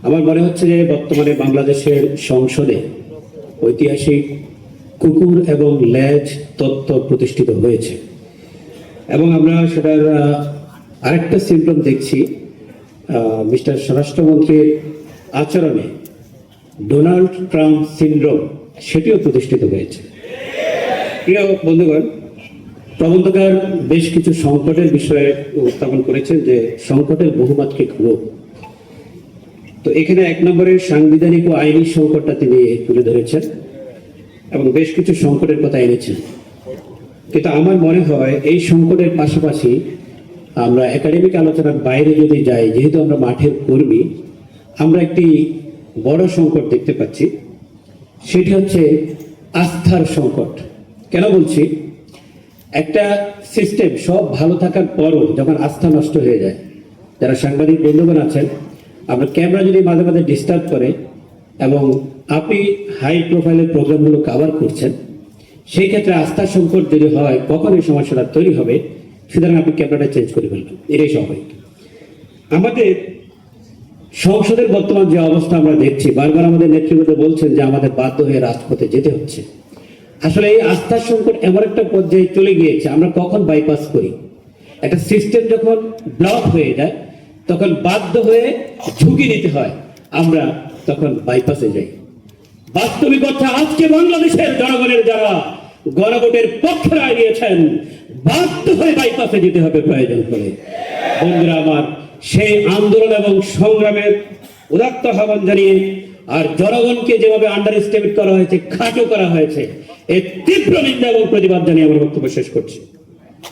আমার মনে হচ্ছে যে বর্তমানে বাংলাদেশের সংসদে ঐতিহাসিক কুকুর এবং লেজ তত্ত্ব প্রতিষ্ঠিত হয়েছে এবং আমরা সেটার আরেকটা সিম্পটম দেখছি মিস্টার স্বরাষ্ট্রমন্ত্রীর আচরণে ডোনাল্ড ট্রাম্প সিন্ড্রোম সেটিও প্রতিষ্ঠিত হয়েছে। প্রিয় বন্ধুগণ, প্রবন্ধকার বেশ কিছু সংকটের বিষয়ে উপস্থাপন করেছেন যে সংকটের বহুমাত্রিক রূপ। তো এখানে এক নম্বরের সাংবিধানিক ও আইনি সংকটটা তিনি তুলে ধরেছেন এবং বেশ কিছু সংকটের কথা এনেছেন। কিন্তু আমার মনে হয় এই সংকটের পাশাপাশি আমরা একাডেমিক আলোচনার বাইরে যদি যাই, যেহেতু আমরা মাঠের কর্মী, আমরা একটি বড় সংকট দেখতে পাচ্ছি। সেটি হচ্ছে আস্থার সংকট। কেন বলছি? একটা সিস্টেম সব ভালো থাকার পরও যখন আস্থা নষ্ট হয়ে যায়, যারা সাংবাদিক বন্ধুগণ আছেন, আপনার ক্যামেরা যদি মাঝে মাঝে ডিস্টার্ব করে এবং আপনি হাই প্রোফাইলের প্রোগ্রামগুলো কভার করছেন, সেই ক্ষেত্রে আস্থার সংকট যদি হয়, কখন এই সমস্যাটা তৈরি হবে, সুতরাং আপনি ক্যামেরাটা চেঞ্জ করে ফেলবেন। এটাই স্বাভাবিক। আমাদের সংসদের বর্তমান যে অবস্থা আমরা দেখছি, বারবার আমাদের নেতৃবৃন্দ বলছেন যে আমাদের বাধ্য হয়ে রাজপথে যেতে হচ্ছে। আসলে এই আস্থার সংকট এমন একটা পর্যায়ে চলে গিয়েছে, আমরা কখন বাইপাস করি? একটা সিস্টেম যখন ব্লক হয়ে যায় তখন বাধ্য হয়ে ঝুঁকি নিতে হয়, আমরা তখন বাইপাসে যাই। বাস্তবিক অর্থে আজকে বাংলাদেশের জনগণের যারা গণভোটের পক্ষে রায় দিয়েছেন, বাধ্য হয়ে বাইপাসে যেতে হবে প্রয়োজন হলে। বন্ধুরা আমার, সেই আন্দোলন এবং সংগ্রামের উদাত্ত আহ্বান জানিয়ে আর জনগণকে যেভাবে আন্ডার এস্টিমেট করা হয়েছে, খাটো করা হয়েছে, এর তীব্র নিন্দা এবং প্রতিবাদ জানিয়ে আমার বক্তব্য শেষ করছি।